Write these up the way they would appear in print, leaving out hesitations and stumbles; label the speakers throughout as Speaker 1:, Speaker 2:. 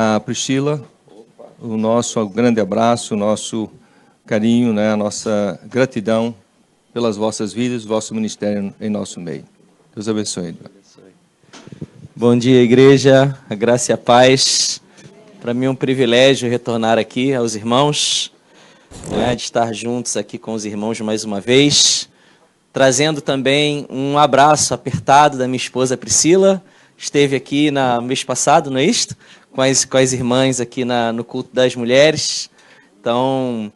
Speaker 1: A Priscila, o nosso grande abraço, o nosso carinho, né, a nossa gratidão pelas vossas vidas, vosso ministério em nosso meio. Deus abençoe.
Speaker 2: Bom dia, igreja, a graça e a paz. Para mim é um privilégio retornar aqui aos irmãos, né, de estar juntos aqui com os irmãos mais uma vez, trazendo também um abraço apertado da minha esposa Priscila. Esteve aqui no mês passado, não é isto? Com as irmãs aqui no culto das mulheres. Então,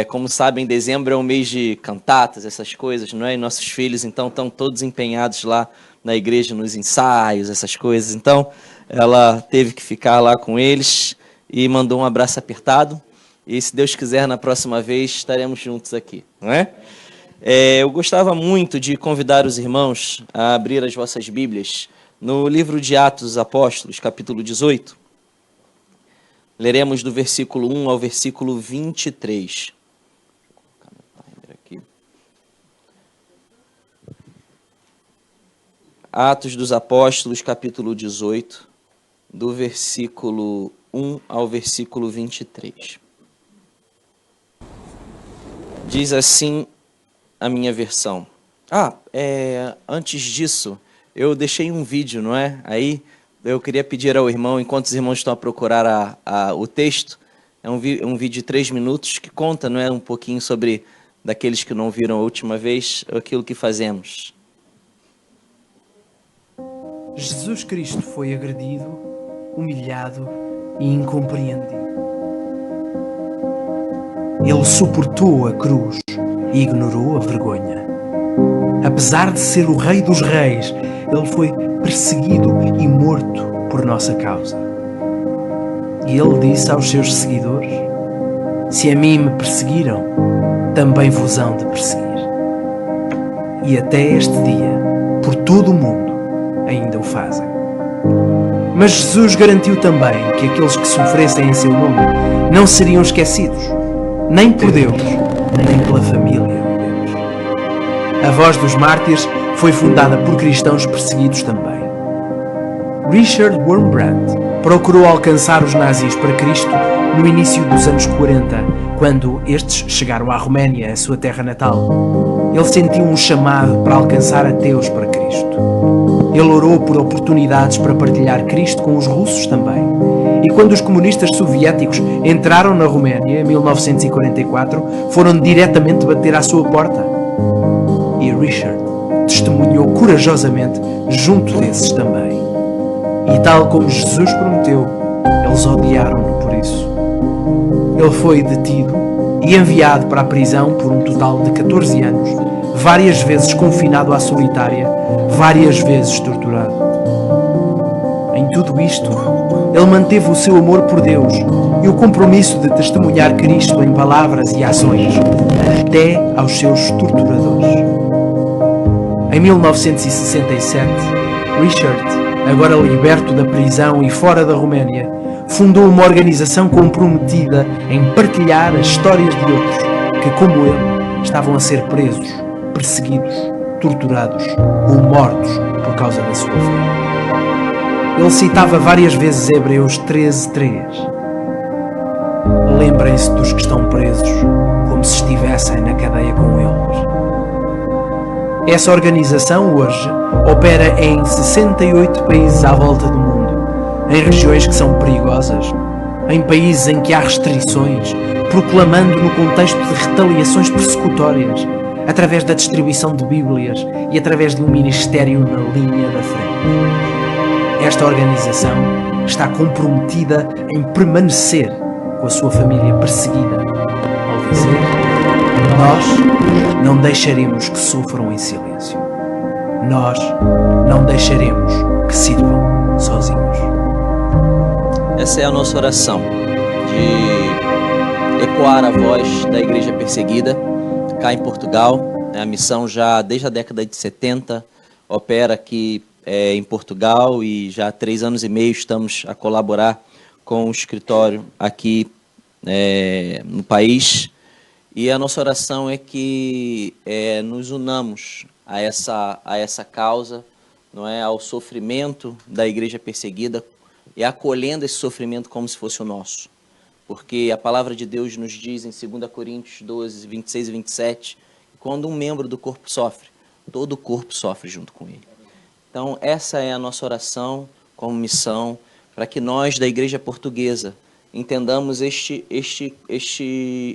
Speaker 2: como sabem, dezembro é um mês de cantatas, essas coisas, não é? E nossos filhos, então, estão todos empenhados lá na igreja, nos ensaios, essas coisas. Então, ela teve que ficar lá com eles e mandou um abraço apertado. E, se Deus quiser, na próxima vez estaremos juntos aqui, não é? Eu gostava muito de convidar os irmãos a abrir as vossas Bíblias no livro de Atos dos Apóstolos, capítulo 18. Leremos do versículo 1 ao versículo 23. Vou colocar meu timer aqui. Atos dos Apóstolos, capítulo 18, do versículo 1 ao versículo 23. Diz assim a minha versão. Antes disso, eu deixei um vídeo, não é? Aí eu queria pedir ao irmão, enquanto os irmãos estão a procurar o texto, é um vídeo de 3 minutos que conta, não é, um pouquinho sobre, daqueles que não viram a última vez, aquilo que fazemos.
Speaker 3: Jesus Cristo foi agredido, humilhado e incompreendido. Ele suportou a cruz e ignorou a vergonha. Apesar de ser o Rei dos Reis, ele foi perseguido e morto por nossa causa. E ele disse aos seus seguidores: se a mim me perseguiram, também vos hão de perseguir. E até este dia, por todo o mundo, ainda o fazem. Mas Jesus garantiu também que aqueles que sofressem em seu nome não seriam esquecidos, nem por Deus, nem pela família de Deus. A Voz dos Mártires foi fundada por cristãos perseguidos também. Richard Wurmbrand procurou alcançar os nazis para Cristo no início dos anos 40, quando estes chegaram à Roménia, a sua terra natal. Ele sentiu um chamado para alcançar ateus para Cristo. Ele orou por oportunidades para partilhar Cristo com os russos também. E quando os comunistas soviéticos entraram na Roménia, em 1944, foram diretamente bater à sua porta. E Richard testemunhou corajosamente junto desses também. E tal como Jesus prometeu, eles odiaram-no por isso. Ele foi detido e enviado para a prisão por um total de 14 anos, várias vezes confinado à solitária, várias vezes torturado. Em tudo isto, ele manteve o seu amor por Deus e o compromisso de testemunhar Cristo em palavras e ações, até aos seus torturadores. Em 1967, Richard, agora liberto da prisão e fora da Roménia, fundou uma organização comprometida em partilhar as histórias de outros que, como ele, estavam a ser presos, perseguidos, torturados ou mortos por causa da sua fé. Ele citava várias vezes Hebreus 13:3. Lembrem-se dos que estão presos, como se estivessem na cadeia com eles. Essa organização hoje opera em 68 países à volta do mundo, em regiões que são perigosas, em países em que há restrições, proclamando no contexto de retaliações persecutórias, através da distribuição de Bíblias e através de um ministério na linha da frente. Esta organização está comprometida em permanecer com a sua família perseguida, ao dizer: nós não deixaremos que sofram em silêncio. Nós não deixaremos que sirvam sozinhos.
Speaker 2: Essa é a nossa oração, de ecoar a voz da igreja perseguida cá em Portugal. A missão já desde a década de 70 opera aqui em Portugal e já há 3 anos e meio estamos a colaborar com o escritório aqui no país. E a nossa oração é que nos unamos a essa causa, não é, ao sofrimento da igreja perseguida, e acolhendo esse sofrimento como se fosse o nosso. Porque a palavra de Deus nos diz em 2 Coríntios 12, 26 e 27, que quando um membro do corpo sofre, todo o corpo sofre junto com ele. Então, essa é a nossa oração como missão, para que nós da Igreja Portuguesa entendamos este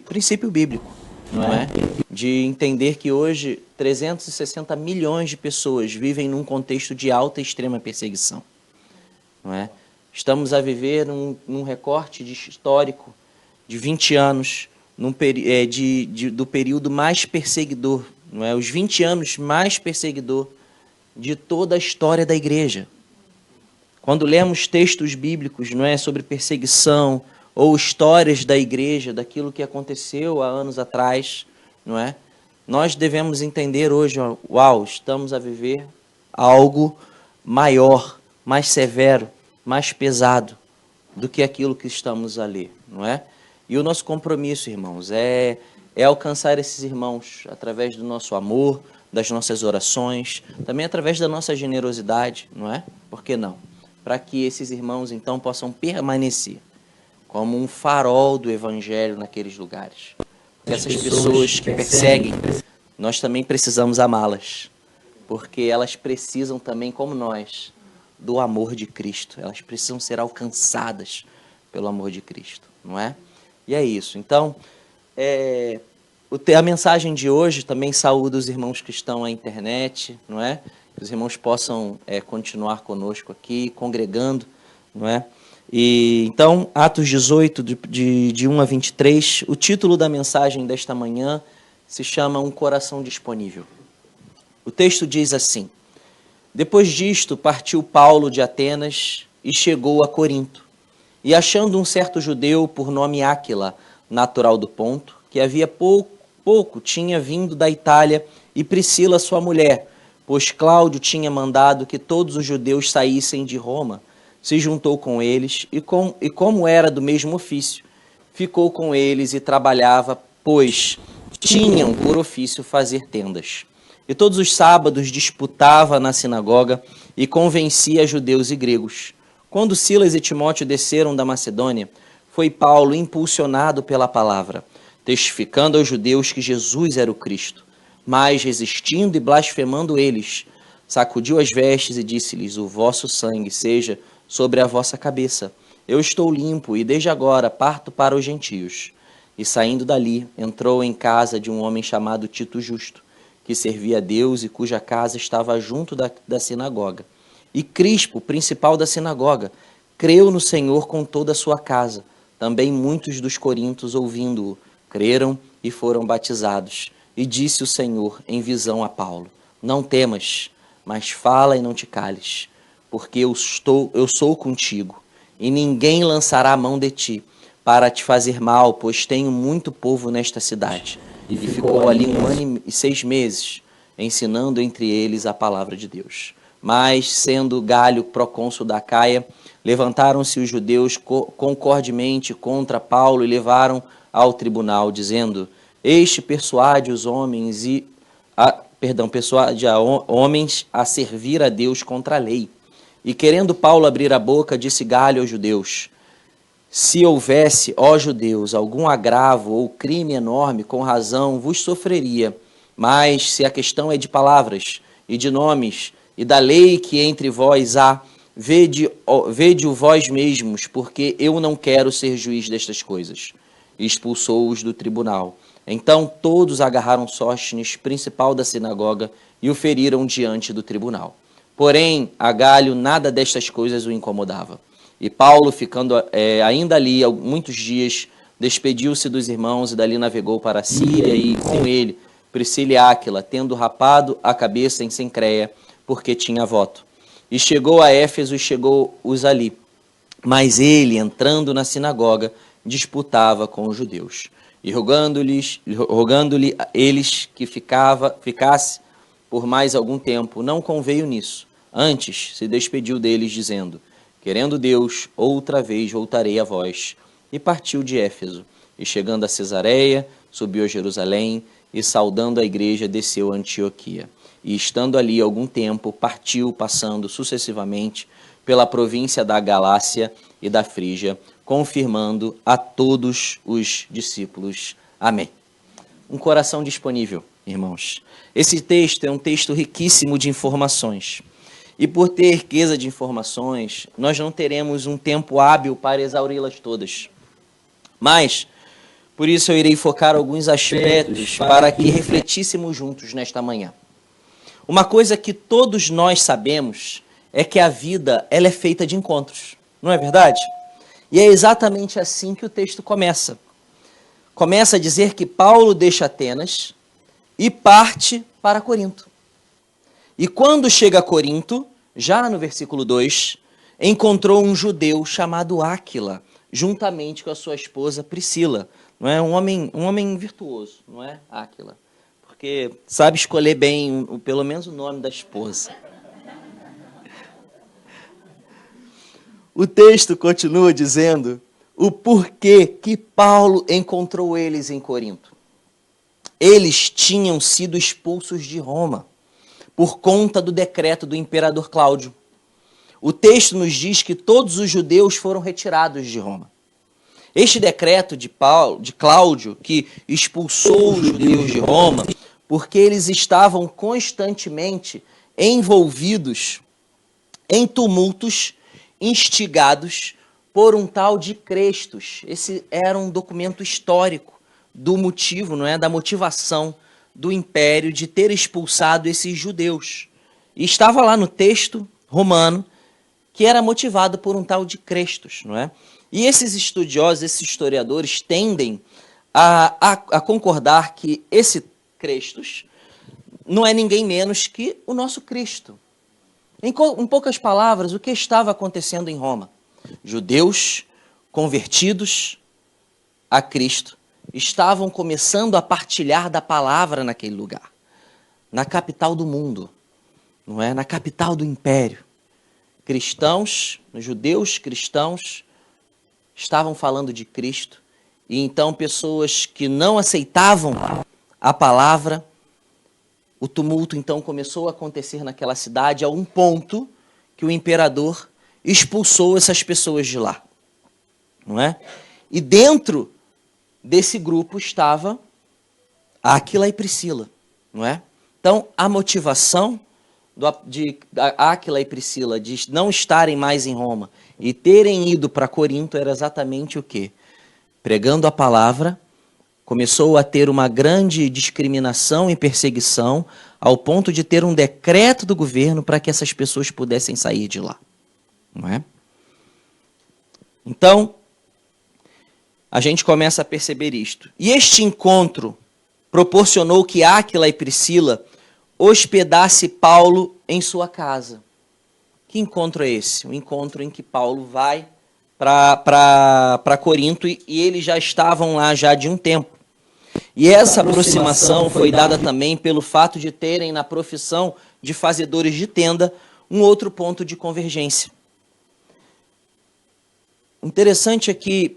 Speaker 2: princípio bíblico, não é? De entender que hoje 360 milhões de pessoas vivem num contexto de alta e extrema perseguição, não é? Estamos a viver num recorte histórico de 20 anos, do período mais perseguidor, não é? Os 20 anos mais perseguidor de toda a história da igreja. Quando lemos textos bíblicos, não é, sobre perseguição ou histórias da igreja, daquilo que aconteceu há anos atrás, não é? Nós devemos entender hoje, uau, estamos a viver algo maior, mais severo, mais pesado do que aquilo que estamos a ler, não é? E o nosso compromisso, irmãos, é alcançar esses irmãos através do nosso amor, das nossas orações, também através da nossa generosidade, não é? Por que não? Para que esses irmãos, então, possam permanecer como um farol do Evangelho naqueles lugares. Porque essas pessoas que perseguem, nós também precisamos amá-las, porque elas precisam também, como nós, do amor de Cristo. Elas precisam ser alcançadas pelo amor de Cristo, não é? E é isso. Então, a mensagem de hoje também saúda os irmãos que estão na internet, não é? Que os irmãos possam continuar conosco aqui, congregando, não é? E então, Atos 18, de 1 a 23, o título da mensagem desta manhã se chama Um Coração Disponível. O texto diz assim: Depois disto, partiu Paulo de Atenas e chegou a Corinto. E achando um certo judeu por nome Áquila, natural do Ponto, que havia pouco tinha vindo da Itália, e Priscila, sua mulher, pois Cláudio tinha mandado que todos os judeus saíssem de Roma, se juntou com eles, e como era do mesmo ofício, ficou com eles e trabalhava, pois tinham por ofício fazer tendas. E todos os sábados disputava na sinagoga e convencia judeus e gregos. Quando Silas e Timóteo desceram da Macedônia, foi Paulo impulsionado pela palavra, testificando aos judeus que Jesus era o Cristo. Mas, resistindo e blasfemando eles, sacudiu as vestes e disse-lhes: O vosso sangue seja sobre a vossa cabeça. Eu estou limpo e desde agora parto para os gentios. E saindo dali, entrou em casa de um homem chamado Tito Justo, que servia a Deus e cuja casa estava junto da sinagoga. E Crispo, principal da sinagoga, creu no Senhor com toda a sua casa. Também muitos dos corintos, ouvindo-o, creram e foram batizados. E disse o Senhor em visão a Paulo: Não temas, mas fala e não te cales, porque eu sou contigo, e ninguém lançará a mão de ti para te fazer mal, pois tenho muito povo nesta cidade. E ficou ali 1 ano e 6 meses, ensinando entre eles a palavra de Deus. Mas, sendo Galho procônsul da Acaia, levantaram-se os judeus concordemente contra Paulo e levaram ao tribunal, dizendo: Este persuade os homens homens a servir a Deus contra a lei. E querendo Paulo abrir a boca, disse Galho aos judeus: Se houvesse, ó judeus, algum agravo ou crime enorme, com razão vos sofreria. Mas se a questão é de palavras e de nomes e da lei que entre vós há, vede-o vós mesmos, porque eu não quero ser juiz destas coisas. E expulsou-os do tribunal. Então todos agarraram Sóstenes, principal da sinagoga, e o feriram diante do tribunal. Porém, a Galho nada destas coisas o incomodava. E Paulo, ficando ainda ali muitos dias, despediu-se dos irmãos e dali navegou para a Síria, e com ele Priscila e Áquila, tendo rapado a cabeça em Cencreia, porque tinha voto. E chegou a Éfeso e chegou-os ali. Mas ele, entrando na sinagoga, disputava com os judeus. E rogando-lhe eles que ficasse por mais algum tempo, não conveio nisso. Antes se despediu deles, dizendo: Querendo Deus, outra vez voltarei a vós. E partiu de Éfeso. E chegando a Cesareia, subiu a Jerusalém, e saudando a igreja, desceu a Antioquia. E estando ali algum tempo, partiu, passando sucessivamente pela província da Galácia e da Frígia, confirmando a todos os discípulos. Amém. Um coração disponível, irmãos. Esse texto é um texto riquíssimo de informações. E por ter riqueza de informações, nós não teremos um tempo hábil para exauri-las todas. Mas, por isso eu irei focar alguns aspectos para que refletíssemos juntos nesta manhã. Uma coisa que todos nós sabemos é que a vida ela é feita de encontros, não é verdade? E é exatamente assim que o texto começa. Começa a dizer que Paulo deixa Atenas e parte para Corinto. E quando chega a Corinto, já no versículo 2, encontrou um judeu chamado Áquila, juntamente com a sua esposa Priscila. Não é? Um homem virtuoso, não é, Áquila? Porque sabe escolher bem, pelo menos, o nome da esposa. O texto continua dizendo o porquê que Paulo encontrou eles em Corinto. Eles tinham sido expulsos de Roma por conta do decreto do imperador Cláudio. O texto nos diz que todos os judeus foram retirados de Roma. Este decreto de Cláudio, que expulsou os judeus de Roma, porque eles estavam constantemente envolvidos em tumultos instigados por um tal de Crestos. Esse era um documento histórico do motivo, não é, da motivação do império de ter expulsado esses judeus. E estava lá no texto romano que era motivado por um tal de Crestos, não é? E esses estudiosos, esses historiadores tendem a concordar que esse Crestos não é ninguém menos que o nosso Cristo. Em poucas palavras, o que estava acontecendo em Roma? Judeus convertidos a Cristo estavam começando a partilhar da palavra naquele lugar, na capital do mundo, não é? Na capital do império. Cristãos, judeus cristãos, estavam falando de Cristo, e então pessoas que não aceitavam a palavra, o tumulto então começou a acontecer naquela cidade a um ponto que o imperador expulsou essas pessoas de lá, não é? E dentro desse grupo estava Áquila e Priscila, não é? Então a motivação de Áquila e Priscila de não estarem mais em Roma e terem ido para Corinto era exatamente o quê? Pregando a palavra, começou a ter uma grande discriminação e perseguição, ao ponto de ter um decreto do governo para que essas pessoas pudessem sair de lá. Não é? Então, a gente começa a perceber isto. E este encontro proporcionou que Áquila e Priscila hospedasse Paulo em sua casa. Que encontro é esse? Um encontro em que Paulo vai para Corinto e eles já estavam lá já de um tempo. E essa aproximação foi dada também pelo fato de terem na profissão de fazedores de tenda um outro ponto de convergência. Interessante é que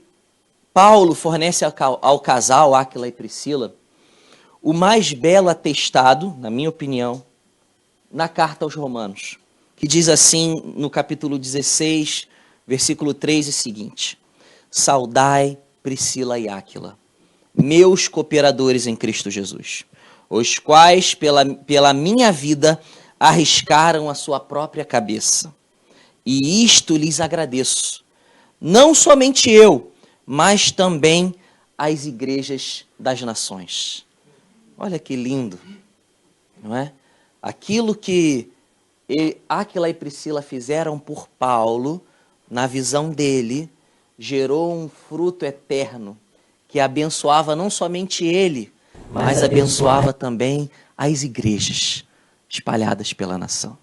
Speaker 2: Paulo fornece ao casal Áquila e Priscila o mais belo atestado, na minha opinião, na carta aos Romanos, que diz assim no capítulo 16, versículo 3 e seguinte: saudai Priscila e Áquila, meus cooperadores em Cristo Jesus, os quais pela minha vida arriscaram a sua própria cabeça. E isto lhes agradeço, não somente eu, mas também as igrejas das nações. Olha que lindo, não é? Aquilo que Áquila e Priscila fizeram por Paulo, na visão dele, gerou um fruto eterno, que abençoava não somente ele, mas abençoava também as igrejas espalhadas pela nação.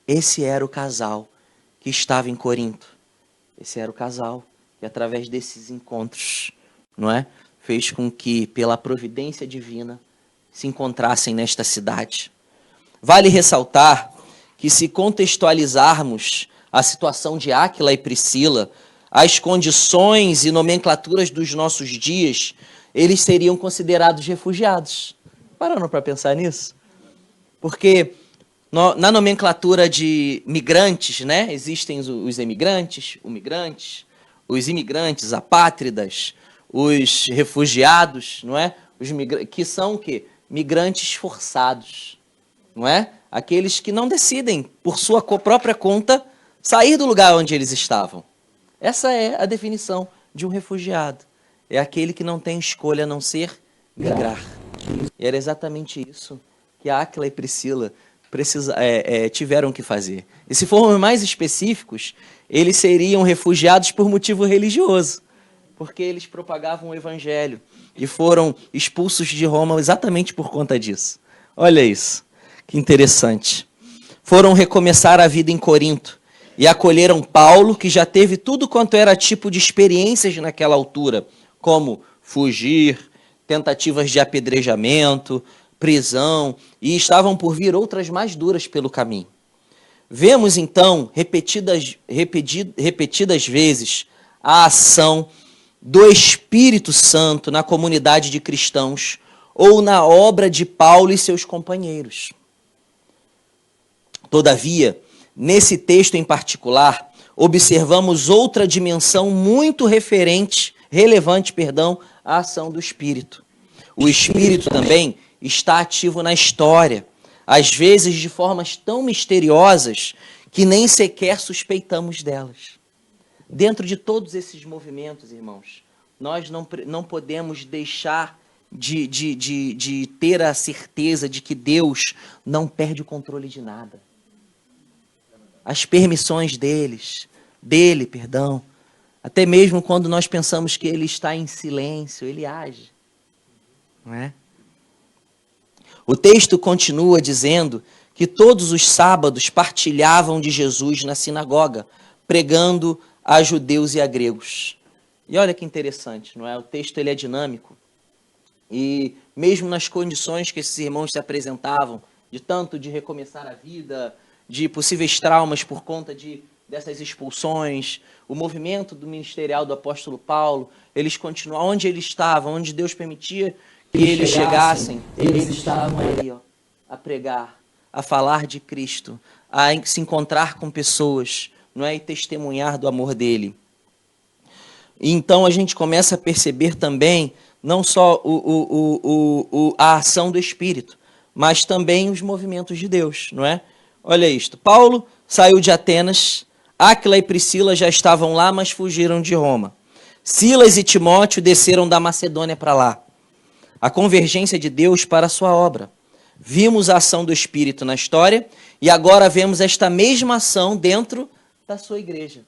Speaker 2: Esse era o casal que estava em Corinto. Esse era o casal que, através desses encontros, não é, fez com que, pela providência divina, se encontrassem nesta cidade. Vale ressaltar que, se contextualizarmos a situação de Áquila e Priscila, as condições e nomenclaturas dos nossos dias, eles seriam considerados refugiados. Pararam para pensar nisso? Porque Na nomenclatura de migrantes, né? Existem os emigrantes, os imigrantes, apátridas, os refugiados, não é? Que são o quê? Migrantes forçados, não é? Aqueles que não decidem, por sua própria conta, sair do lugar onde eles estavam. Essa é a definição de um refugiado. É aquele que não tem escolha a não ser migrar. E era exatamente isso que Áquila e Priscila tiveram que fazer. E se formos mais específicos, eles seriam refugiados por motivo religioso, porque eles propagavam o evangelho e foram expulsos de Roma exatamente por conta disso. Olha isso, que interessante. Foram recomeçar a vida em Corinto e acolheram Paulo, que já teve tudo quanto era tipo de experiências naquela altura, como fugir, tentativas de apedrejamento, prisão, e estavam por vir outras mais duras pelo caminho. Vemos, então, repetidas vezes, a ação do Espírito Santo na comunidade de cristãos ou na obra de Paulo e seus companheiros. Todavia, nesse texto em particular, observamos outra dimensão muito relevante, à ação do Espírito. O Espírito também está ativo na história, às vezes de formas tão misteriosas que nem sequer suspeitamos delas. Dentro de todos esses movimentos, irmãos, nós não podemos deixar de ter a certeza de que Deus não perde o controle de nada. As permissões dele, até mesmo quando nós pensamos que ele está em silêncio, ele age, não é? O texto continua dizendo que todos os sábados partilhavam de Jesus na sinagoga, pregando a judeus e a gregos. E olha que interessante, não é? O texto ele é dinâmico. E mesmo nas condições que esses irmãos se apresentavam, de recomeçar a vida, de possíveis traumas por conta dessas expulsões, o movimento do ministerial do apóstolo Paulo, eles continuavam onde ele estava, onde Deus permitia que eles chegassem, eles estavam aí, ó, a pregar, a falar de Cristo, a se encontrar com pessoas, não é? E testemunhar do amor dele. E então a gente começa a perceber também não só a ação do Espírito, mas também os movimentos de Deus, não é? Olha isto, Paulo saiu de Atenas, Áquila e Priscila já estavam lá, mas fugiram de Roma. Silas e Timóteo desceram da Macedônia para lá. A convergência de Deus para a sua obra. Vimos a ação do Espírito na história e agora vemos esta mesma ação dentro da sua igreja.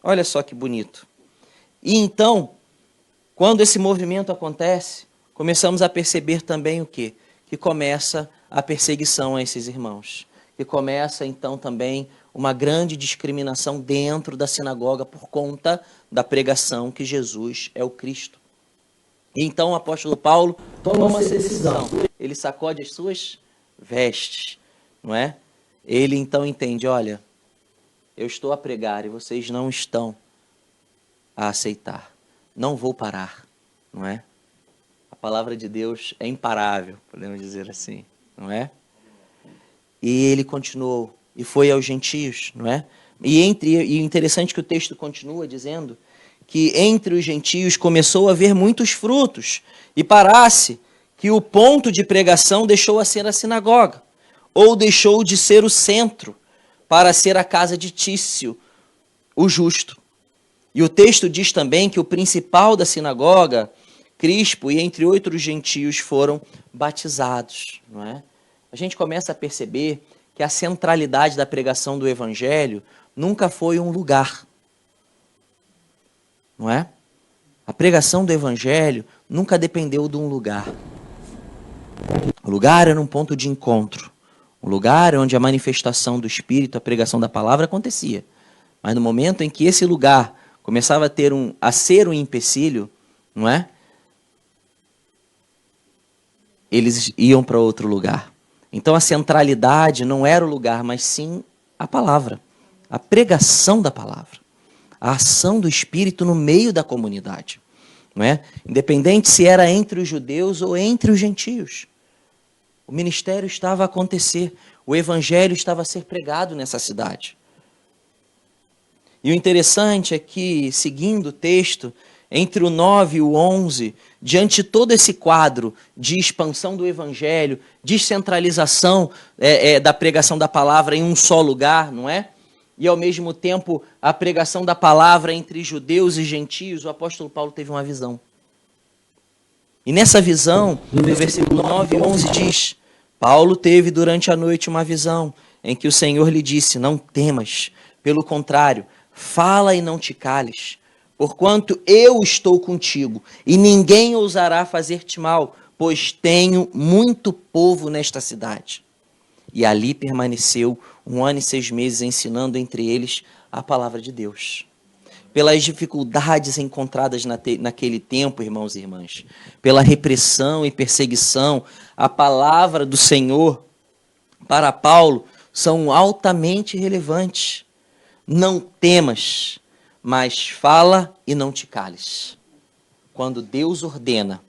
Speaker 2: Olha só que bonito. E então, quando esse movimento acontece, começamos a perceber também o quê? Que começa a perseguição a esses irmãos. Que começa então também uma grande discriminação dentro da sinagoga por conta da pregação que Jesus é o Cristo. E então o apóstolo Paulo toma uma decisão. Ele sacode as suas vestes, não é? Ele então entende, olha, eu estou a pregar e vocês não estão a aceitar. Não vou parar, não é? A palavra de Deus é imparável, podemos dizer assim, não é? E ele continuou e foi aos gentios, não é? E interessante que o texto continua dizendo que entre os gentios começou a haver muitos frutos, e parasse que o ponto de pregação deixou a ser a sinagoga, ou deixou de ser o centro, para ser a casa de Tício, o justo. E o texto diz também que o principal da sinagoga, Crispo, e entre outros gentios foram batizados, não é? A gente começa a perceber que a centralidade da pregação do evangelho nunca foi um lugar, não é? A pregação do evangelho nunca dependeu de um lugar. O lugar era um ponto de encontro. Um lugar onde a manifestação do Espírito, a pregação da palavra acontecia. Mas no momento em que esse lugar começava a ser um empecilho, não é? Eles iam para outro lugar. Então a centralidade não era o lugar, mas sim a palavra. A pregação da palavra. A ação do Espírito no meio da comunidade, não é? Independente se era entre os judeus ou entre os gentios. O ministério estava a acontecer. O evangelho estava a ser pregado nessa cidade. E o interessante é que, seguindo o texto, entre o 9 e o 11, diante de todo esse quadro de expansão do evangelho, descentralização da pregação da palavra em um só lugar, não é? E ao mesmo tempo a pregação da palavra entre judeus e gentios, o apóstolo Paulo teve uma visão. E nessa visão, no versículo 9 e 11 diz: Paulo teve durante a noite uma visão em que o Senhor lhe disse: não temas, pelo contrário, fala e não te cales, porquanto eu estou contigo, e ninguém ousará fazer-te mal, pois tenho muito povo nesta cidade. E ali permaneceu 1 ano e 6 meses, ensinando entre eles a palavra de Deus. Pelas dificuldades encontradas naquele tempo, irmãos e irmãs, pela repressão e perseguição, a palavra do Senhor para Paulo são altamente relevantes. Não temas, mas fala e não te cales. Quando Deus ordena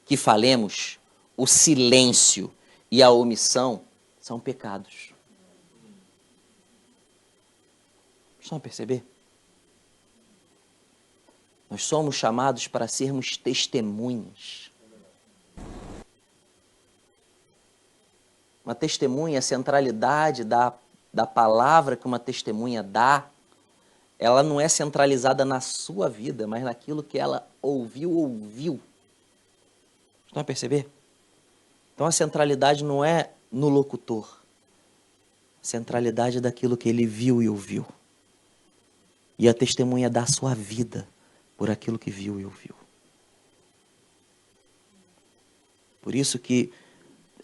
Speaker 2: que falemos, o silêncio e a omissão são pecados. Estão a perceber? Nós somos chamados para sermos testemunhas. Uma testemunha, a centralidade da palavra que uma testemunha dá, ela não é centralizada na sua vida, mas naquilo que ela ouviu. Estão a perceber? Então a centralidade não é no locutor. A centralidade é daquilo que ele viu e ouviu. E a testemunha dá a sua vida por aquilo que viu e ouviu. Por isso que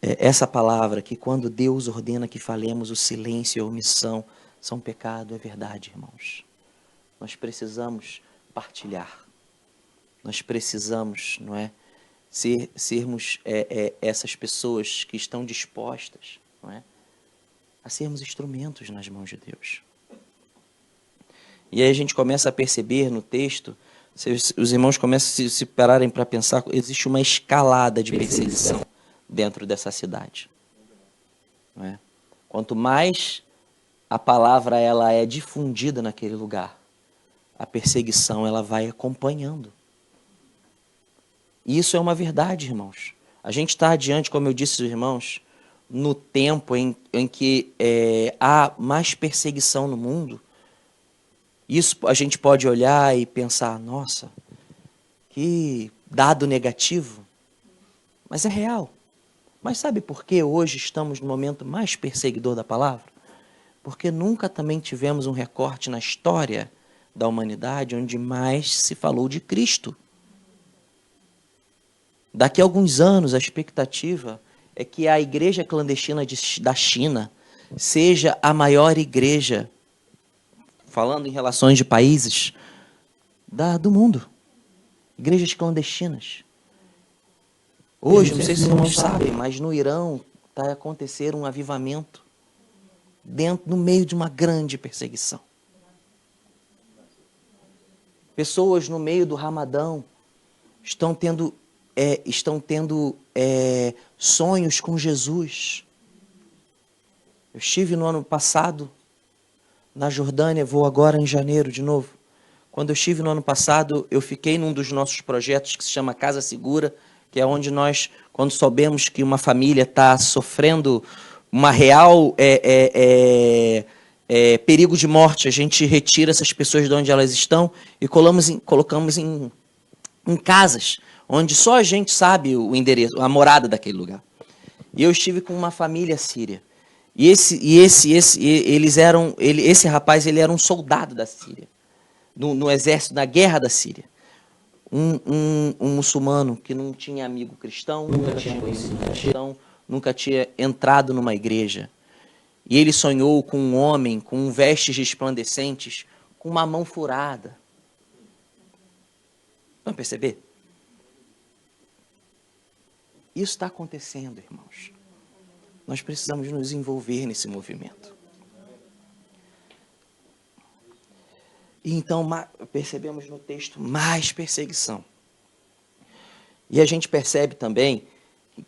Speaker 2: essa palavra, que quando Deus ordena que falemos, o silêncio e a omissão são pecado, é verdade, irmãos. Nós precisamos partilhar. Nós precisamos, não é, sermos essas pessoas que estão dispostas, não é, a sermos instrumentos nas mãos de Deus. E aí a gente começa a perceber no texto, os irmãos começam a se pararem para pensar, existe uma escalada de perseguição dentro dessa cidade. Não é? Quanto mais a palavra ela é difundida naquele lugar, a perseguição ela vai acompanhando. E isso é uma verdade, irmãos. A gente está adiante, como eu disse aos irmãos, no tempo em que há mais perseguição no mundo. Isso a gente pode olhar e pensar, nossa, que dado negativo. Mas é real. Mas sabe por que hoje estamos no momento mais perseguidor da palavra? Porque nunca também tivemos um recorte na história da humanidade onde mais se falou de Cristo. Daqui a alguns anos, a expectativa é que a igreja clandestina da China seja a maior igreja, falando em relações de países, do mundo. Igrejas clandestinas. Hoje, não sei se os irmãos sabem, mas no Irão está a acontecer um avivamento no meio de uma grande perseguição. Pessoas no meio do Ramadão estão tendo sonhos com Jesus. Eu estive no ano passado na Jordânia, vou agora em janeiro de novo. Quando eu estive no ano passado, eu fiquei num dos nossos projetos que se chama Casa Segura, que é onde nós, quando soubemos que uma família está sofrendo uma real perigo de morte, a gente retira essas pessoas de onde elas estão e colocamos em casas, onde só a gente sabe o endereço, a morada daquele lugar. E eu estive com uma família síria. E esse rapaz, ele era um soldado da Síria, no exército, na guerra da Síria. Um muçulmano que não tinha amigo cristão, nunca tinha conhecido cristão, nunca tinha entrado numa igreja. E ele sonhou com um homem com vestes resplandecentes, com uma mão furada. Vamos perceber? Isso está acontecendo, irmãos. Nós precisamos nos envolver nesse movimento. E então percebemos no texto mais perseguição. E a gente percebe também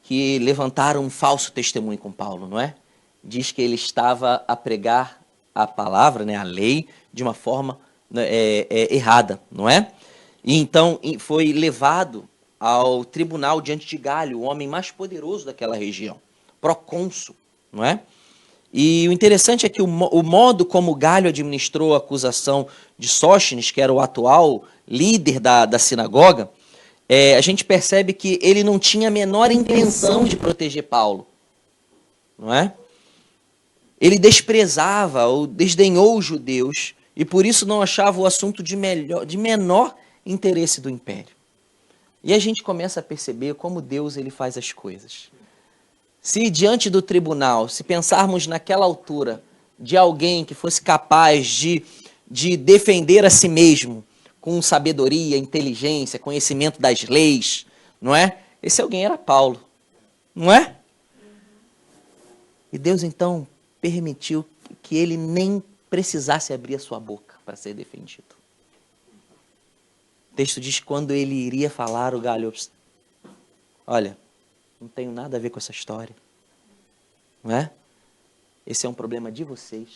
Speaker 2: que levantaram um falso testemunho com Paulo, não é? diz que ele estava a pregar a palavra, né, a lei, de uma forma errada, não é? E então foi levado ao tribunal diante de Galho, o homem mais poderoso daquela região, procônsul, não é? E o interessante é que o modo como Galho administrou a acusação de Sóstenes, que era o atual líder da sinagoga, a gente percebe que ele não tinha a menor intenção de proteger Paulo, não é? Ele desprezava ou desdenhou os judeus e por isso não achava o assunto de menor interesse do império. E a gente começa a perceber como Deus ele faz as coisas. Se diante do tribunal, se pensarmos naquela altura de alguém que fosse capaz de defender a si mesmo com sabedoria, inteligência, conhecimento das leis, não é? Esse alguém era Paulo, não é? E Deus então permitiu que ele nem precisasse abrir a sua boca para ser defendido. O texto diz que quando ele iria falar, o Galho, olha, não tenho nada a ver com essa história, não é? Esse é um problema de vocês,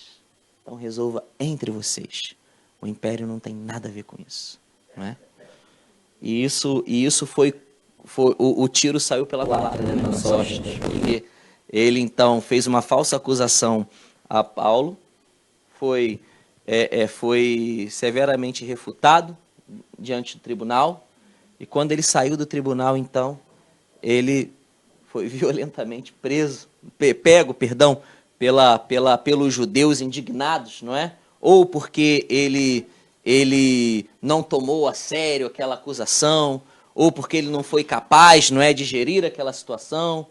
Speaker 2: então resolva entre vocês. O império não tem nada a ver com isso, não é? E isso foi o tiro saiu pela culatra, né, na sorte, porque ele então fez uma falsa acusação a Paulo, foi severamente refutado diante do tribunal, e quando ele saiu do tribunal, então, ele foi violentamente pego, pelos judeus indignados, não é? Ou porque ele não tomou a sério aquela acusação, ou porque ele não foi capaz, não é, de gerir aquela situação,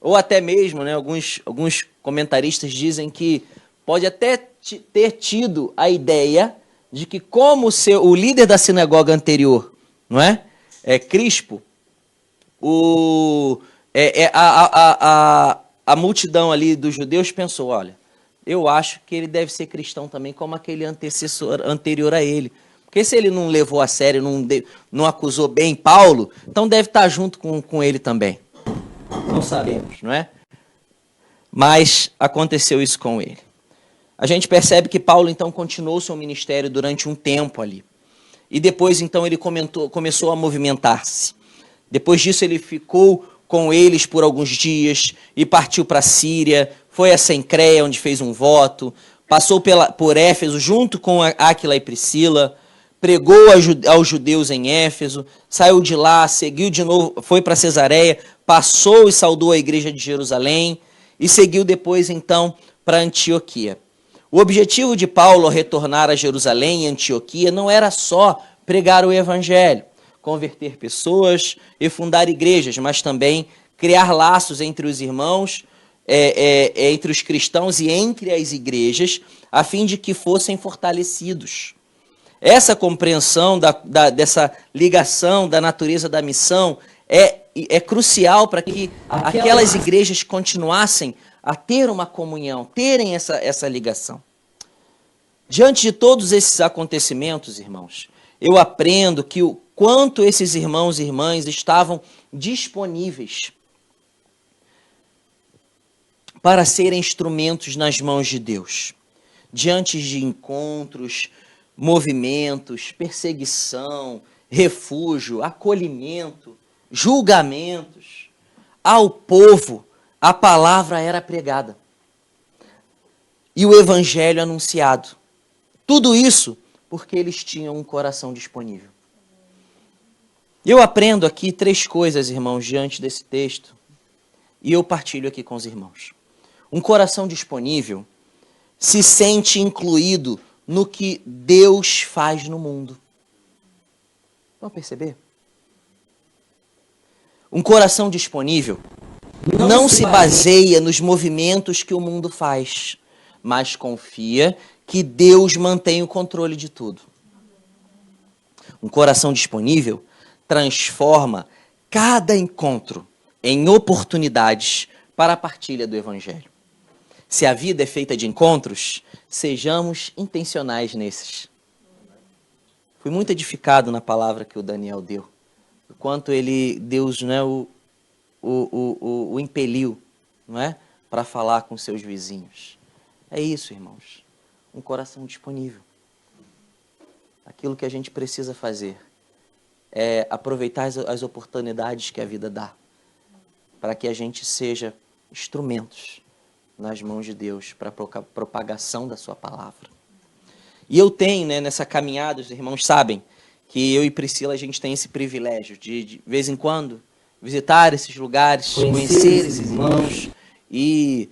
Speaker 2: ou até mesmo, né, alguns comentaristas dizem que pode até ter tido a ideia de que como o líder da sinagoga anterior, não é, Crispo, a multidão ali dos judeus pensou, olha, eu acho que ele deve ser cristão também, como aquele antecessor anterior a ele. Porque se ele não levou a sério, não acusou bem Paulo, então deve estar junto com ele também. Não sabemos, não é? Mas aconteceu isso com ele. A gente percebe que Paulo, então, continuou seu ministério durante um tempo ali. E depois, então, ele começou a movimentar-se. Depois disso, ele ficou com eles por alguns dias e partiu para a Síria, foi a Cencreia, onde fez um voto, passou por Éfeso junto com Áquila e Priscila, pregou aos judeus em Éfeso, saiu de lá, seguiu de novo, foi para Cesareia, passou e saudou a igreja de Jerusalém e seguiu depois, então, para Antioquia. O objetivo de Paulo ao retornar a Jerusalém e Antioquia não era só pregar o evangelho, converter pessoas e fundar igrejas, mas também criar laços entre os irmãos, entre os cristãos e entre as igrejas, a fim de que fossem fortalecidos. Essa compreensão dessa ligação da natureza da missão é crucial para que aquelas igrejas continuassem a ter uma comunhão, terem essa ligação. Diante de todos esses acontecimentos, irmãos, eu aprendo que o quanto esses irmãos e irmãs estavam disponíveis para serem instrumentos nas mãos de Deus, diante de encontros, movimentos, perseguição, refúgio, acolhimento, julgamentos. Ao povo, a palavra era pregada e o evangelho anunciado. Tudo isso porque eles tinham um coração disponível. Eu aprendo aqui 3 coisas, irmãos, diante desse texto, e eu partilho aqui com os irmãos. Um coração disponível se sente incluído no que Deus faz no mundo. Vão perceber? Um coração disponível não se baseia nos movimentos que o mundo faz, mas confia que Deus mantém o controle de tudo. Um coração disponível transforma cada encontro em oportunidades para a partilha do evangelho. Se a vida é feita de encontros, sejamos intencionais nesses. Fui muito edificado na palavra que o Daniel deu. O quanto Deus, né, o impeliu, não é? para falar com seus vizinhos. É isso, irmãos. Um coração disponível. Aquilo que a gente precisa fazer é aproveitar as oportunidades que a vida dá, para que a gente seja instrumentos nas mãos de Deus para a propagação da sua palavra. E eu tenho, né, nessa caminhada, os irmãos sabem que eu e Priscila, a gente tem esse privilégio de vez em quando, visitar esses lugares, conhecer esses irmãos e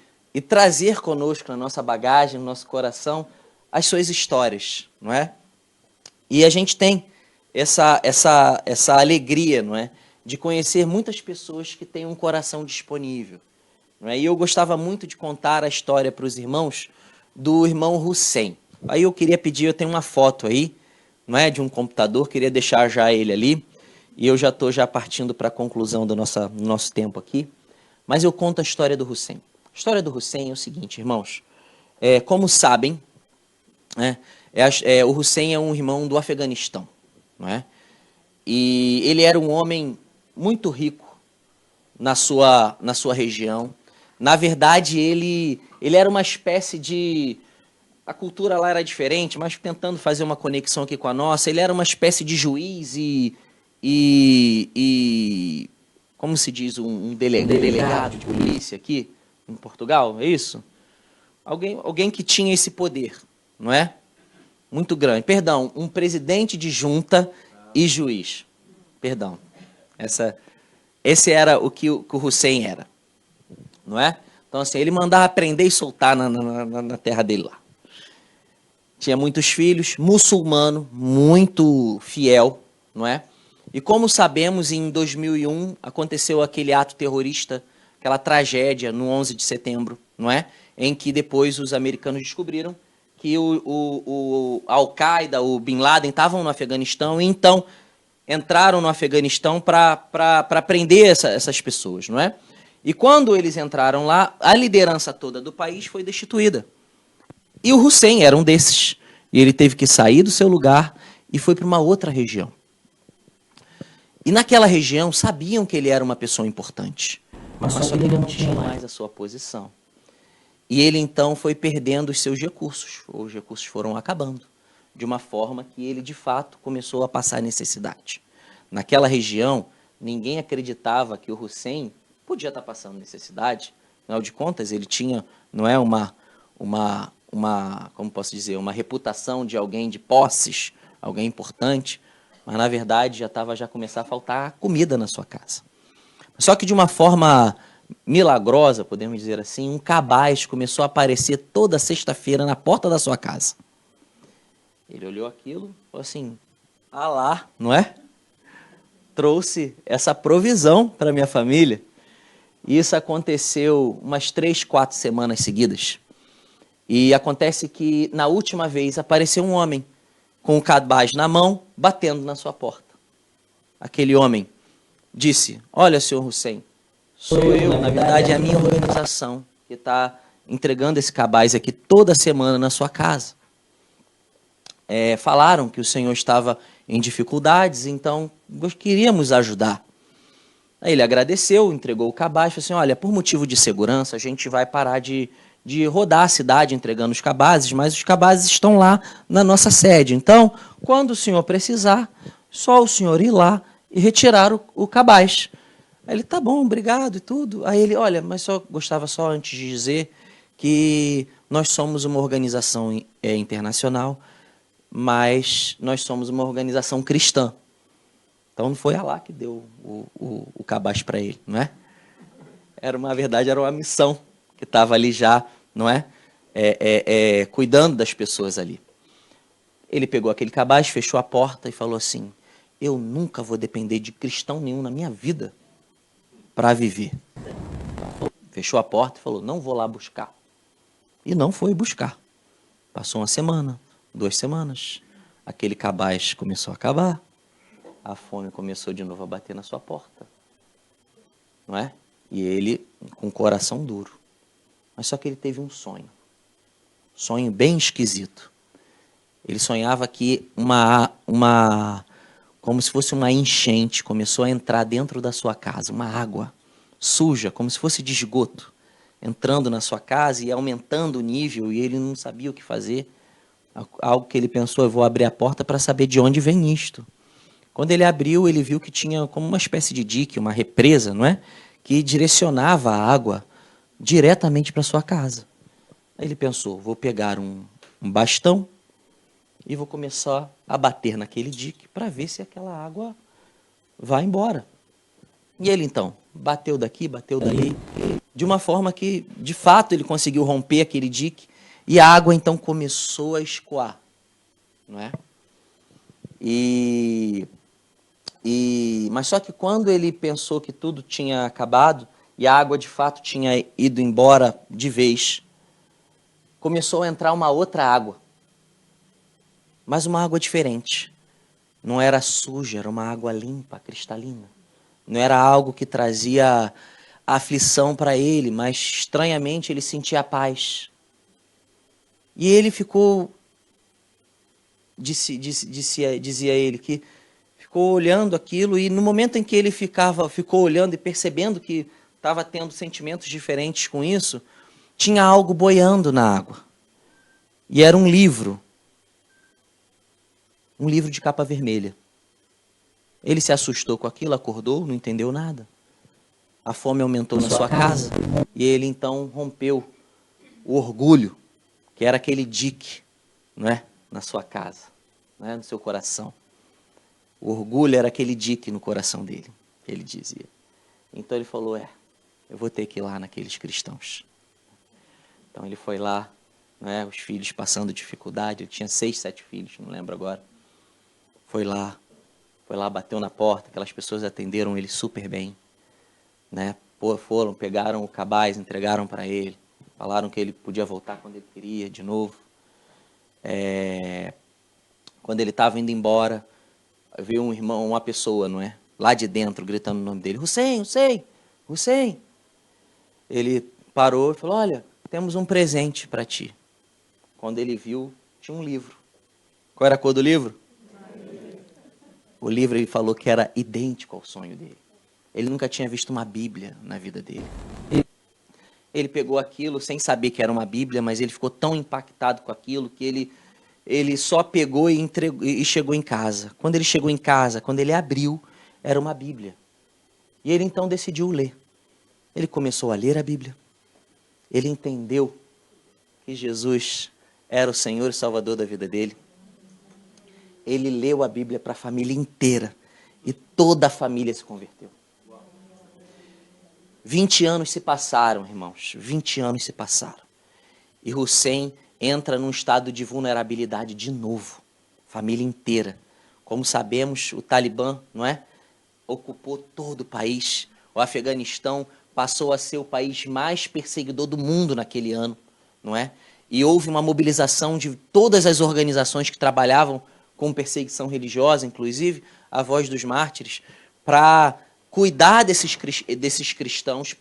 Speaker 2: trazer conosco na nossa bagagem, no nosso coração, as suas histórias, não é? E a gente tem essa alegria, não é? De conhecer muitas pessoas que têm um coração disponível. Não é? E eu gostava muito de contar a história para os irmãos do irmão Hussein. Aí eu queria pedir, eu tenho uma foto aí, não é, de um computador, queria deixar já ele ali, e eu já estou partindo para a conclusão do nosso tempo aqui, mas eu conto a história do Hussein. A história do Hussein é o seguinte, irmãos, como sabem, né, o Hussein é um irmão do Afeganistão, não é? E ele era um homem muito rico na sua região. Na verdade, ele era uma espécie de... A cultura lá era diferente, mas tentando fazer uma conexão aqui com a nossa, ele era uma espécie de juiz e como se diz, um delegado de polícia aqui em Portugal, é isso? Alguém que tinha esse poder, não é? Muito grande. Perdão, um presidente de junta e juiz. Perdão. Esse era o que o Hussein era, não é? Então, assim, ele mandava prender e soltar na terra dele lá. Tinha muitos filhos, muçulmano, muito fiel, não é? E como sabemos, em 2001 aconteceu aquele ato terrorista, aquela tragédia no 11 de setembro, não é? Em que depois os americanos descobriram que o Al-Qaeda, o Bin Laden estavam no Afeganistão e então entraram no Afeganistão para prender essas pessoas, não é? E quando eles entraram lá, a liderança toda do país foi destituída. E o Hussein era um desses. E ele teve que sair do seu lugar e foi para uma outra região. E naquela região sabiam que ele era uma pessoa importante. Mas só que ele não tinha mais a sua posição. E ele então foi perdendo os seus recursos. Os recursos foram acabando. De uma forma que ele, de fato, começou a passar necessidade. Naquela região, ninguém acreditava que o Hussein podia estar passando necessidade. Afinal de contas, ele tinha, não é, como posso dizer, uma reputação de alguém de posses, alguém importante, mas na verdade já começar a faltar comida na sua casa. Só que de uma forma milagrosa, podemos dizer assim, um cabaz começou a aparecer toda sexta-feira na porta da sua casa. Ele olhou aquilo, falou assim, Alá, não é? Trouxe essa provisão para minha família. E isso aconteceu umas 3, 4 semanas seguidas. E acontece que, na última vez, apareceu um homem com o cabaz na mão, batendo na sua porta. Aquele homem disse, olha, senhor Hussein, sou eu, na verdade é a minha organização que está entregando esse cabaz aqui toda semana na sua casa. Falaram que o senhor estava em dificuldades, então queríamos ajudar. Aí ele agradeceu, entregou o cabaz, falou assim, olha, por motivo de segurança, a gente vai parar de rodar a cidade entregando os cabazes, mas os cabazes estão lá na nossa sede. Então, quando o senhor precisar, só o senhor ir lá e retirar o cabaz. Aí ele, tá bom, obrigado e tudo. Aí ele, olha, mas só gostava só antes de dizer que nós somos uma organização internacional, mas nós somos uma organização cristã. Então não foi Alá que deu o cabaz para ele, não é? Era uma missão que estava ali já, não é? Cuidando das pessoas ali. Ele pegou aquele cabaz, fechou a porta e falou assim, eu nunca vou depender de cristão nenhum na minha vida para viver. Fechou a porta e falou, não vou lá buscar. E não foi buscar. Passou uma semana, 2 semanas, aquele cabaz começou a acabar, a fome começou de novo a bater na sua porta, não é? E ele com o coração duro. Mas só que ele teve um sonho bem esquisito. Ele sonhava que como se fosse uma enchente, começou a entrar dentro da sua casa, uma água suja, como se fosse de esgoto, entrando na sua casa e aumentando o nível, e ele não sabia o que fazer. Algo que ele pensou, eu vou abrir a porta para saber de onde vem isto. Quando ele abriu, ele viu que tinha como uma espécie de dique, uma represa, não é? Que direcionava a água diretamente para sua casa. Aí ele pensou, vou pegar um bastão e vou começar a bater naquele dique para ver se aquela água vai embora. E ele então bateu daqui, bateu dali, de uma forma que, de fato, ele conseguiu romper aquele dique e a água então começou a escoar, não é? Mas só que quando ele pensou que tudo tinha acabado e a água de fato tinha ido embora de vez, começou a entrar uma outra água, mas uma água diferente. Não era suja, era uma água limpa, cristalina. Não era algo que trazia aflição para ele, mas estranhamente ele sentia paz. E ele ficou, dizia ele, que ficou olhando aquilo e no momento em que ele ficou olhando e percebendo que estava tendo sentimentos diferentes com isso, tinha algo boiando na água. E era um livro de capa vermelha. Ele se assustou com aquilo, acordou, não entendeu nada. A fome aumentou na sua casa e ele então rompeu o orgulho, que era aquele dique, não é? Na sua casa, não é? No seu coração. O orgulho era aquele dique no coração dele, que ele dizia. Então ele falou, eu vou ter que ir lá naqueles cristãos. Então ele foi lá, não é? Os filhos passando dificuldade, ele tinha 6, 7 filhos, não lembro agora. Foi lá, bateu na porta, aquelas pessoas atenderam ele super bem, né? Foram, pegaram o cabaz, entregaram para ele, falaram que ele podia voltar quando ele queria, de novo. Quando ele estava indo embora, veio um irmão, uma pessoa, não é? Lá de dentro, gritando o nome dele, Hussein, Hussein, Hussein. Ele parou e falou, olha, temos um presente para ti. Quando ele viu, tinha um livro. Qual era a cor do livro? O livro, ele falou que era idêntico ao sonho dele. Ele nunca tinha visto uma Bíblia na vida dele. Ele pegou aquilo sem saber que era uma Bíblia, mas ele ficou tão impactado com aquilo que ele só pegou e entregou, e chegou em casa. Quando ele chegou em casa, quando ele abriu, era uma Bíblia. E ele então decidiu ler. Ele começou a ler a Bíblia. Ele entendeu que Jesus era o Senhor e Salvador da vida dele. Ele leu a Bíblia para a família inteira e toda a família se converteu. 20 anos se passaram, irmãos, 20 anos se passaram. E Hussein entra num estado de vulnerabilidade de novo, família inteira. Como sabemos, o Talibã, não é? Ocupou todo o país. O Afeganistão passou a ser o país mais perseguidor do mundo naquele ano, não é? E houve uma mobilização de todas as organizações que trabalhavam com perseguição religiosa, inclusive a Voz dos Mártires, para cuidar desses cristãos,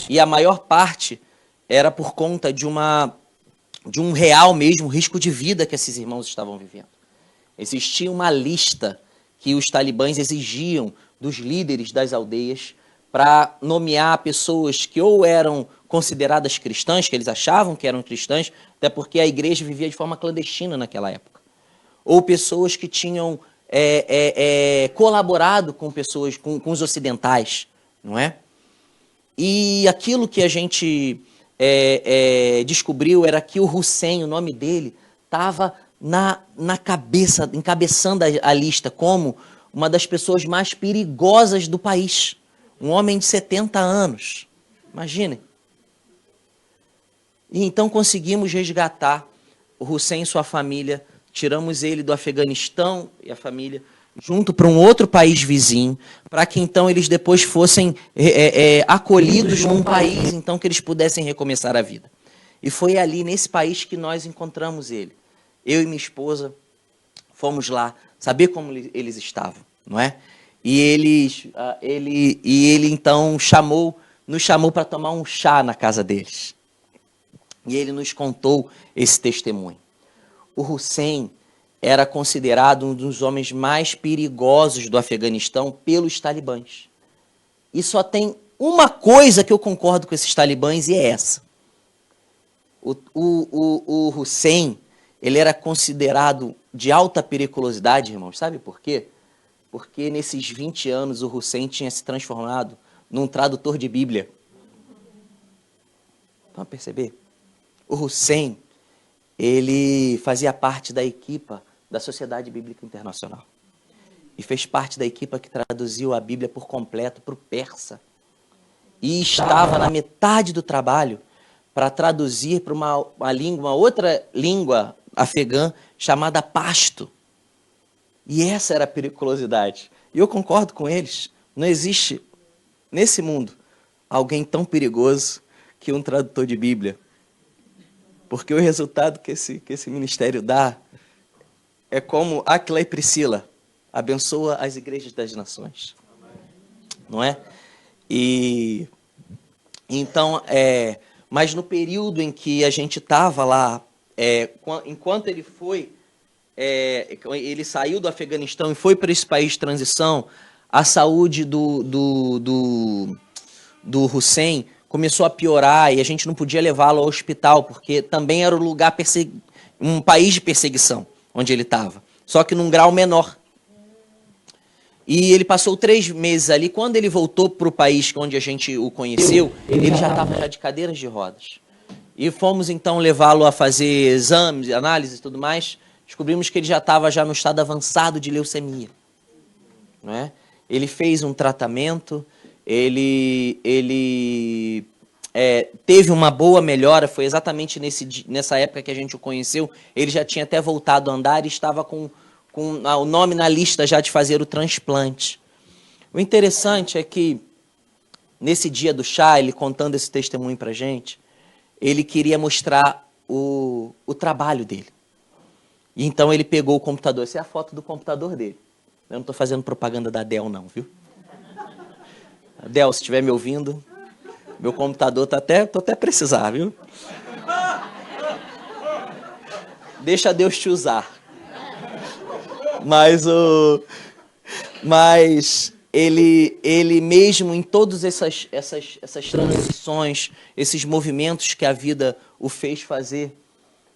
Speaker 2: e a maior parte era por conta de um real mesmo risco de vida que esses irmãos estavam vivendo. Existia uma lista que os talibãs exigiam dos líderes das aldeias para nomear pessoas que ou eram consideradas cristãs, que eles achavam que eram cristãs, até porque a igreja vivia de forma clandestina naquela época, ou pessoas que tinham colaborado com pessoas, com os ocidentais, não é? E aquilo que a gente descobriu era que o Hussein, o nome dele, estava na cabeça, encabeçando a lista como uma das pessoas mais perigosas do país. Um homem de 70 anos, imaginem. E então conseguimos resgatar o Hussein e sua família, tiramos ele do Afeganistão e a família junto para um outro país vizinho, para que então eles depois fossem acolhidos num país então que eles pudessem recomeçar a vida. E foi ali, nesse país, que nós encontramos ele. Eu e minha esposa fomos lá saber como eles estavam, não é? E ele então nos chamou para tomar um chá na casa deles. E ele nos contou esse testemunho. O Hussein era considerado um dos homens mais perigosos do Afeganistão pelos talibãs. E só tem Uma coisa que eu concordo com esses talibãs e é essa. O Hussein, ele era considerado de alta periculosidade, irmãos. Sabe por quê? Porque nesses 20 anos o Hussein tinha se transformado num tradutor de Bíblia. Vamos perceber? O Hussein, ele fazia parte da equipa da Sociedade Bíblica Internacional. E fez parte da equipa que traduziu a Bíblia por completo para o persa. E estava na metade do trabalho para traduzir para uma outra língua afegã chamada pasto. E essa era a periculosidade. E eu concordo com eles. Não existe, nesse mundo, alguém tão perigoso que um tradutor de Bíblia. Porque o resultado que esse ministério dá é como Áquila e Priscila abençoa as igrejas das nações. Não é? E então, mas no período em que a gente estava lá, enquanto ele foi, ele saiu do Afeganistão e foi para esse país de transição, a saúde do Hussein começou a piorar e a gente não podia levá-lo ao hospital, porque também era um país de perseguição onde ele estava, só que num grau menor. E ele passou 3 meses ali. Quando ele voltou para o país onde a gente o conheceu, ele já estava de cadeiras de rodas. E fomos então levá-lo a fazer exames, análises e tudo mais. Descobrimos que ele já estava no estado avançado de leucemia. Não é? Ele fez um tratamento, ele teve uma boa melhora. Foi exatamente nessa época que a gente o conheceu. Ele já tinha até voltado a andar e estava com o nome na lista já de fazer o transplante. O interessante é que, nesse dia do chá, ele contando esse testemunho para a gente, ele queria mostrar o trabalho dele. E então ele pegou o computador. Essa é a foto do computador dele. Eu não estou fazendo propaganda da Dell, não, viu? Dell, se estiver me ouvindo, meu computador tô até precisar, viu? Deixa Deus te usar. Mas ele mesmo em todas essas transições, esses movimentos que a vida o fez fazer,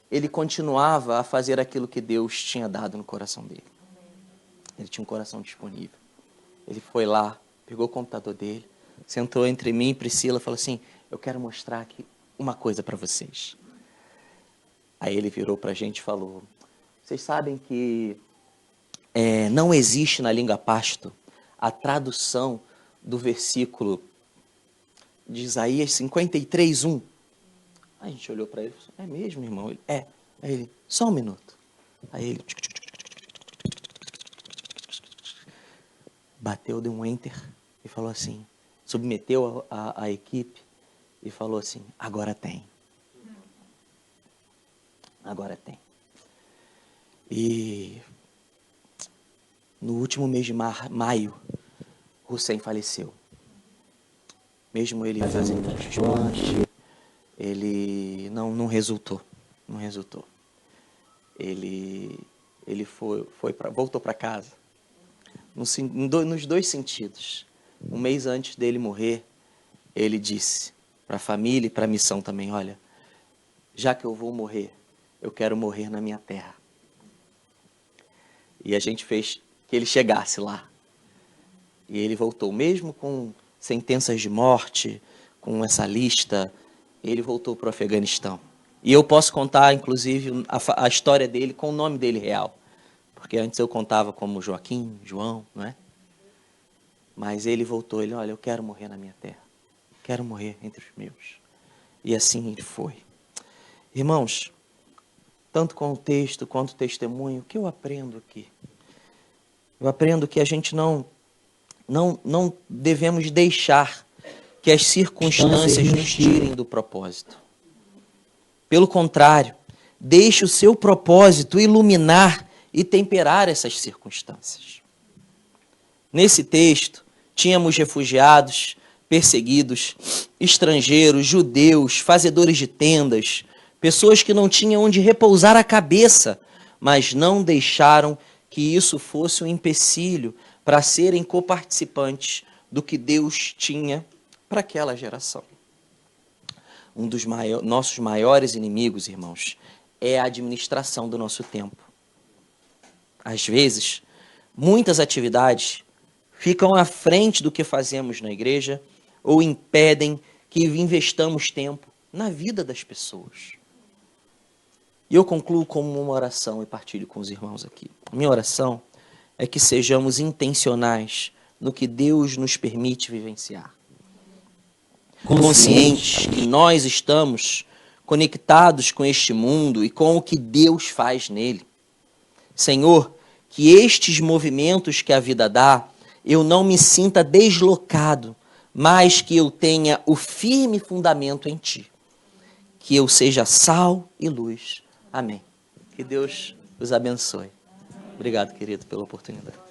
Speaker 2: ele continuava a fazer aquilo que Deus tinha dado no coração dele. Ele tinha um coração disponível. Ele foi lá, pegou o computador dele, sentou entre mim e Priscila e falou assim: eu quero mostrar aqui uma coisa para vocês. Aí ele virou para a gente e falou: vocês sabem que não existe na língua pasto a tradução do versículo de Isaías 53:1. Aí a gente olhou para ele e falou: é mesmo, irmão? Ele, Aí ele, só um minuto. Aí ele bateu, deu um enter e falou assim, submeteu a equipe e falou assim: agora tem. Agora tem. E no último mês de maio, Hussein faleceu. Mesmo ele fazendo transplante, ele não resultou. Não resultou. Ele voltou para casa. Nos 2 sentidos. Um mês antes dele morrer, ele disse para a família e para a missão também: olha, já que eu vou morrer, eu quero morrer na minha terra. E a gente fez que ele chegasse lá. E ele voltou, mesmo com sentenças de morte, com essa lista, ele voltou para o Afeganistão. E eu posso contar, inclusive, a história dele com o nome dele real. Porque antes eu contava como Joaquim, João, não é? Mas ele voltou, olha, eu quero morrer na minha terra. Quero morrer entre os meus. E assim ele foi. Irmãos, tanto com o texto quanto o testemunho, o que eu aprendo aqui? Eu aprendo que a gente não devemos deixar que as circunstâncias nos tirem do propósito. Pelo contrário, deixe o seu propósito iluminar e temperar essas circunstâncias. Nesse texto, tínhamos refugiados, perseguidos, estrangeiros, judeus, fazedores de tendas, pessoas que não tinham onde repousar a cabeça, mas não deixaram que isso fosse um empecilho para serem coparticipantes do que Deus tinha para aquela geração. Um dos nossos maiores inimigos, irmãos, é a administração do nosso tempo. Às vezes, muitas atividades ficam à frente do que fazemos na igreja ou impedem que investamos tempo na vida das pessoas. E eu concluo com uma oração e partilho com os irmãos aqui. A minha oração é que sejamos intencionais no que Deus nos permite vivenciar. Conscientes que nós estamos conectados com este mundo e com o que Deus faz nele. Senhor, que estes movimentos que a vida dá, eu não me sinta deslocado, mas que eu tenha o firme fundamento em Ti. Que eu seja sal e luz. Amém. Que Deus os abençoe. Obrigado, querido, pela oportunidade.